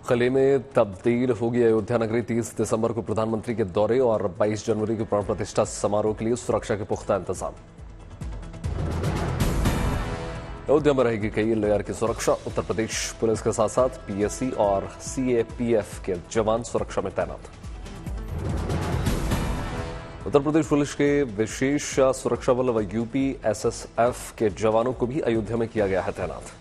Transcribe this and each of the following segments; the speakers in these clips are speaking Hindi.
किले में तब्दील होगी अयोध्या नगरी। 30 दिसंबर को प्रधानमंत्री के दौरे और 22 जनवरी के प्राण प्रतिष्ठा समारोह के लिए सुरक्षा के पुख्ता इंतजाम। अयोध्या में रहेगी कई लेयर की सुरक्षा। उत्तर प्रदेश पुलिस के साथ साथ पीएससी और सीएपीएफ के जवान सुरक्षा में तैनात। उत्तर प्रदेश पुलिस के विशेष सुरक्षा बल व यूपी एसएसएफ के जवानों को भी अयोध्या में किया गया है तैनात।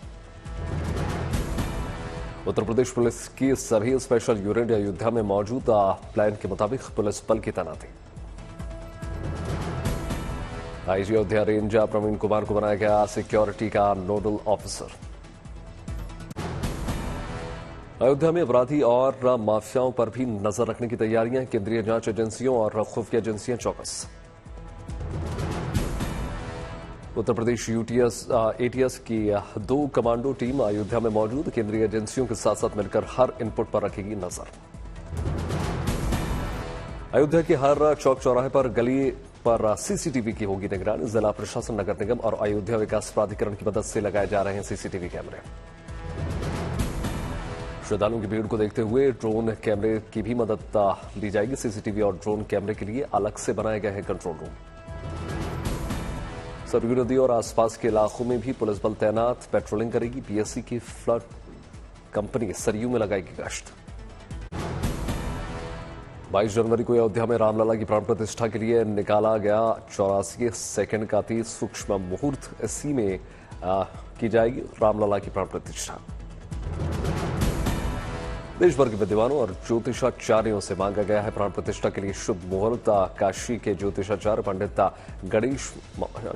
उत्तर प्रदेश पुलिस की सभी स्पेशल यूनिट अयोध्या में मौजूद। प्लान के मुताबिक पुलिस बल की तैनाती। आईजी अयोध्या रेंज प्रवीण कुमार को बनाया गया सिक्योरिटी का नोडल ऑफिसर। अयोध्या में अपराधी और माफियाओं पर भी नजर रखने की तैयारियां। केंद्रीय जांच एजेंसियों और खुफिया एजेंसियां चौकस। उत्तर प्रदेश एटीएस की 2 कमांडो टीम अयोध्या में मौजूद। केंद्रीय एजेंसियों के साथ साथ मिलकर हर इनपुट पर रखेगी नजर। अयोध्या के हर चौक चौराहे पर गली पर सीसीटीवी की होगी निगरानी। जिला प्रशासन, नगर निगम और अयोध्या विकास प्राधिकरण की मदद से लगाए जा रहे हैं सीसीटीवी कैमरे। श्रद्धालुओं की भीड़ को देखते हुए ड्रोन कैमरे की भी मदद ली जाएगी। सीसीटीवी और ड्रोन कैमरे के लिए अलग से बनाए गए हैं कंट्रोल रूम। सरयू नदी और आसपास के इलाकों में भी पुलिस बल तैनात पेट्रोलिंग करेगी। पीएससी की फ्लड कंपनी सरयू में लगाएगी गश्त। 22 जनवरी को अयोध्या में रामलला की प्राण प्रतिष्ठा के लिए निकाला गया 84 सेकंड का अति सूक्ष्म मुहूर्त। इसी में की जाएगी रामलला की प्राण प्रतिष्ठा। देश भर के विद्वानों और ज्योतिषाचार्यों से मांगा गया है प्राण प्रतिष्ठा के लिए शुभ मुहूर्त। काशी के ज्योतिषाचार्य पंडित गणेश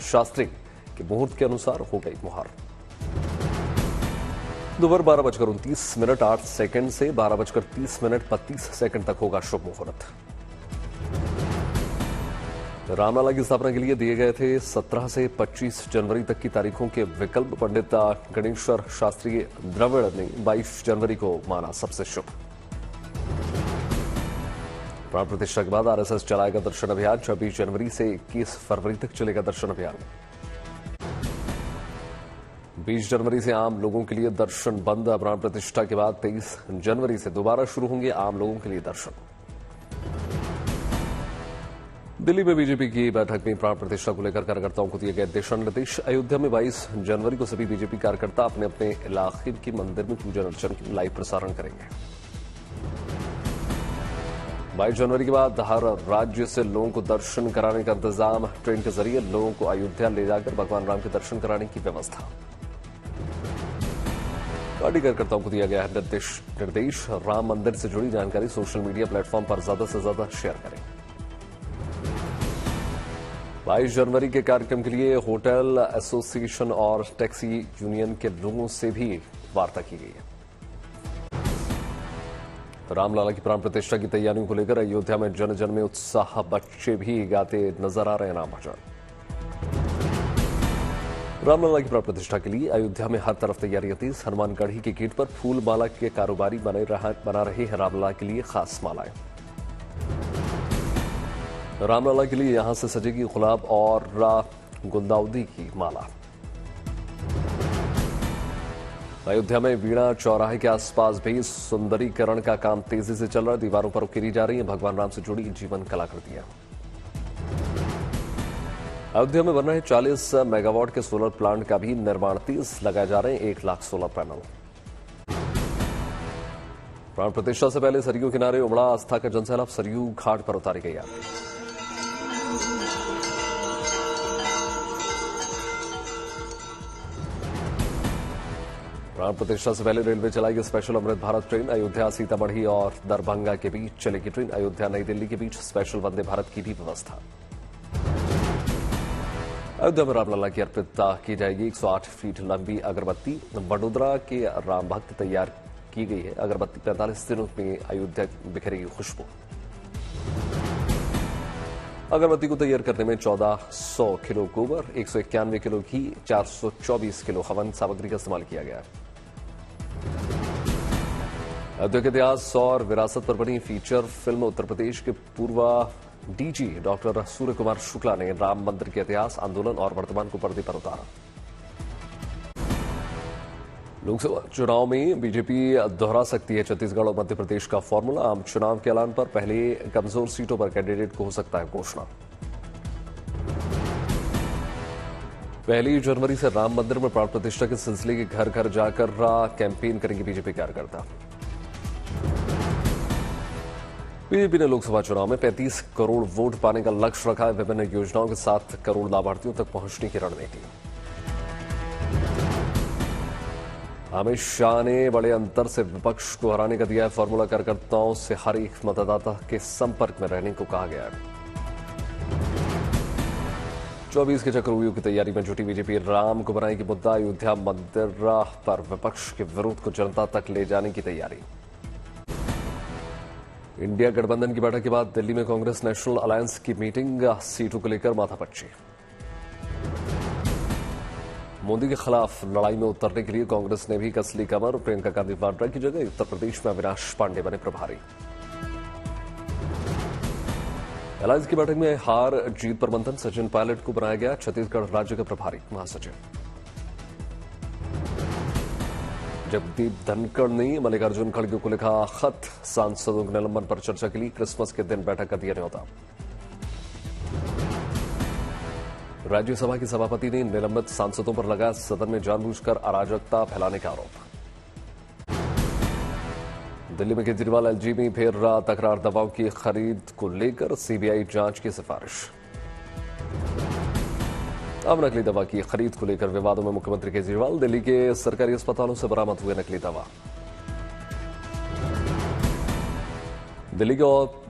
शास्त्री के मुहूर्त के अनुसार हो गई मुहर। दोपहर 12:29 से 12:30 तक होगा शुभ मुहूर्त। रामलला की स्थापना के लिए दिए गए थे 17 से 25 जनवरी तक की तारीखों के विकल्प। पंडित गणेश्वर शास्त्री द्रविड़ ने 22 जनवरी को माना सबसे शुभ। प्राण प्रतिष्ठा के बाद आरएसएस चलाएगा दर्शन अभियान। 26 जनवरी से 21 फरवरी तक चलेगा दर्शन अभियान। 20 जनवरी से आम लोगों के लिए दर्शन बंद। प्राण प्रतिष्ठा के बाद 23 जनवरी से दोबारा शुरू होंगे आम लोगों के लिए दर्शन। दिल्ली में बीजेपी की बैठक में प्राण प्रतिष्ठा को लेकर कार्यकर्ताओं को दिए गए दिशा निर्देश। अयोध्या में 22 जनवरी को सभी बीजेपी कार्यकर्ता अपने अपने इलाके के मंदिर में पूजन अर्चन की लाइव प्रसारण करेंगे। 22 जनवरी के बाद हर राज्य से लोगों को दर्शन कराने का इंतजाम। ट्रेन के जरिए लोगों को अयोध्या ले जाकर भगवान राम के दर्शन कराने की व्यवस्था। पार्टी कार्यकर्ताओं को दिया गया है निर्देश। राम मंदिर से जुड़ी जानकारी सोशल मीडिया प्लेटफॉर्म पर ज्यादा से ज्यादा शेयर करें। 22 जनवरी के कार्यक्रम के लिए होटल एसोसिएशन और टैक्सी यूनियन के लोगों से भी वार्ता की गई है। रामलला की प्राण प्रतिष्ठा की तैयारियों को लेकर अयोध्या में जन जन में उत्साह। बच्चे भी गाते नजर आ रहे हैं नाम भजन। रामलला की प्राण प्रतिष्ठा के लिए अयोध्या में हर तरफ तैयारियां तेज। हनुमानगढ़ी के गेट पर फूल माला के कारोबारी बना रहे हैं रामलला के लिए खास मालाएं। रामलला के लिए यहां से सजेगी गुलाब और गुलदाउदी की माला। अयोध्या में वीणा चौराहे के आसपास भी सुंदरीकरण का काम तेजी से चल रहा है। दीवारों पर उकेरी जा रही है भगवान राम से जुड़ी जीवन कलाकृतियां। अयोध्या में बन रहे 40 मेगावाट के सोलर प्लांट का भी निर्माण तेज। लगाए जा रहे हैं 1 लाख सोलर पैनल। प्राण प्रतिष्ठा से पहले सरयू किनारे उमड़ा आस्था का जनसैलाब। सरयू घाट पर उतारी गई आग। प्राण प्रतिष्ठा से पहले रेलवे चलाएगी स्पेशल अमृत भारत ट्रेन। अयोध्या, सीतामढ़ी और दरभंगा के बीच चलेगी ट्रेन। अयोध्या, नई दिल्ली के बीच स्पेशल वंदे भारत की भी व्यवस्था। अयोध्या में रामलला की अर्पित की जाएगी 108 फीट लंबी अगरबत्ती। वडोदरा के राम भक्त तैयार की गई है अगरबत्ती। 45 दिनों में अयोध्या बिखरेगी खुशबू। अगरबत्ती को तैयार करने में 1400 किलो गोबर, 191 किलो घी, 424 किलो हवन सामग्री का इस्तेमाल किया गया। अयोध्या के इतिहास और विरासत पर बनी फीचर फिल्म। उत्तर प्रदेश के पूर्व डीजी डॉक्टर सूर्य कुमार शुक्ला ने राम मंदिर के इतिहास, आंदोलन और वर्तमान को पर्दे पर उतारा। लोकसभा चुनाव में बीजेपी दोहरा सकती है छत्तीसगढ़ और मध्य प्रदेश का फॉर्मूला। आम चुनाव के ऐलान पर पहले कमजोर सीटों पर कैंडिडेट को हो सकता है घोषणा। 1 जनवरी से राम मंदिर में प्राण प्रतिष्ठा के सिलसिले के घर घर जाकर कैंपेन करेंगे बीजेपी कार्यकर्ता। बीजेपी ने लोकसभा चुनाव में 35 करोड़ वोट पाने का लक्ष्य रखा है। विभिन्न योजनाओं के 7 करोड़ लाभार्थियों तक पहुंचने की रणनीति। अमित शाह ने बड़े अंतर से विपक्ष को हराने का दिया है फॉर्मूला। कार्यकर्ताओं से हर एक मतदाता के संपर्क में रहने को कहा गया है। 24 के चक्रव्यूह की तैयारी में जुटी बीजेपी। राम को बनाएगी मुद्दा। अयोध्या मंदिर पर विपक्ष के विरोध को जनता तक ले जाने की तैयारी। इंडिया गठबंधन की बैठक के बाद दिल्ली में कांग्रेस नेशनल अलायंस की मीटिंग। सीटों को लेकर माथापच्ची। मोदी के खिलाफ लड़ाई में उतरने के लिए कांग्रेस ने भी कस ली कमर। प्रियंका गांधी वाड्रा की जगह उत्तर प्रदेश में अविनाश पांडे बने प्रभारी। अलायंस की बैठक में हार जीत पर मंथन। सचिन पायलट को बनाया गया छत्तीसगढ़ राज्य का प्रभारी महासचिव। जगदीप धनखड़ ने मल्लिकार्जुन खड़गे को लिखा खत। सांसदों के निलंबन पर चर्चा के लिए क्रिसमस के दिन बैठक का दिया न्योता। राज्यसभा की सभापति ने निलंबित सांसदों पर लगाया सदन में जानबूझकर अराजकता फैलाने का आरोप। दिल्ली में केजरीवाल एलजी में फिर तकरार। दवाओं की खरीद को लेकर सीबीआई जांच की सिफारिश। अब नकली दवा की खरीद को लेकर विवादों में मुख्यमंत्री केजरीवाल। दिल्ली के सरकारी अस्पतालों से बरामद हुए नकली दवा। दिल्ली के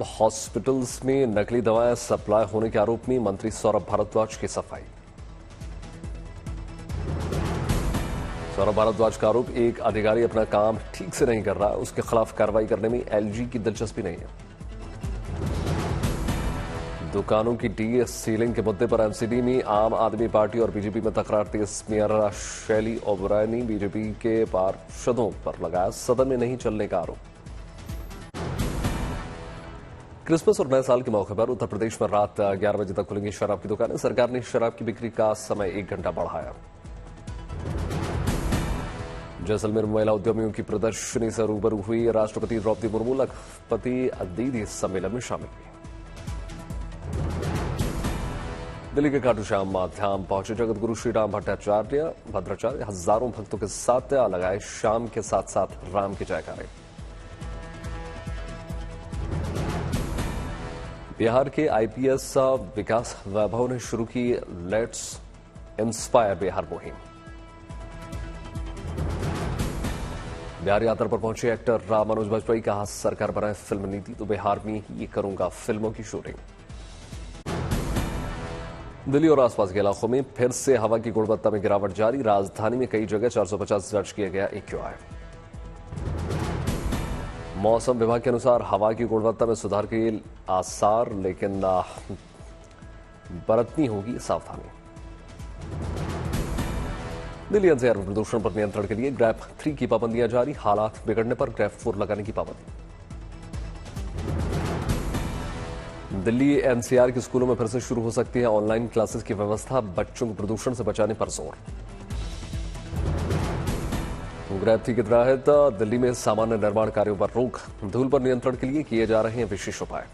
हॉस्पिटल्स में नकली दवाएं सप्लाई होने के आरोप में मंत्री सौरभ भारद्वाज की सफाई। सौरभ भारद्वाज का आरोप, एक अधिकारी अपना काम ठीक से नहीं कर रहा है, उसके खिलाफ कार्रवाई करने में एलजी की दिलचस्पी नहीं है। दुकानों की डी सीलिंग के मुद्दे पर एमसीडी में आम आदमी पार्टी और बीजेपी में तकरार तेज। मेयर शैली ओबराय ने बीजेपी के पार्षदों पर लगाया सदन में नहीं चलने का आरोप। क्रिसमस और नए साल के मौके पर उत्तर प्रदेश में रात 11 बजे तक खुलेंगी शराब की दुकानें। सरकार ने शराब की बिक्री का समय 1 घंटा बढ़ाया। जैसलमेर में महिला उद्यमियों की प्रदर्शनी से रूबरू हुई राष्ट्रपति द्रौपदी मुर्मू। लखपति दीदी सम्मेलन में शामिल हुई। दिल्ली के खाटू श्याम धाम पहुंचे जगत गुरु श्री राम भद्राचार्य। हजारों भक्तों के साथ लगाए श्याम के साथ साथ राम के जयकारे। बिहार के आईपीएस विकास वैभव ने शुरू की लेट्स इंस्पायर बिहार मुहिम। बिहार यात्रा पर पहुंचे एक्टर मनोज बाजपेयी। कहा, सरकार बनाए फिल्म नीति तो बिहार में ही करूंगा फिल्मों की शूटिंग। दिल्ली और आसपास के इलाकों में फिर से हवा की गुणवत्ता में गिरावट जारी। राजधानी में कई जगह 450 दर्ज किया गया AQI। मौसम विभाग के अनुसार हवा की गुणवत्ता में सुधार के आसार, लेकिन बरतनी होगी सावधानी। दिल्ली एनसीआर में प्रदूषण पर नियंत्रण के लिए ग्रैप 3 की पाबंदियां जारी। हालात बिगड़ने पर ग्रैप 4 लगाने की पाबंदी। दिल्ली एनसीआर के स्कूलों में फिर से शुरू हो सकती है ऑनलाइन क्लासेस की व्यवस्था। बच्चों को प्रदूषण से बचाने पर जोर। ग्रैप 3 के तहत दिल्ली में सामान्य निर्माण कार्यों पर रोक। धूल पर नियंत्रण के लिए किए जा रहे हैं विशेष उपाय।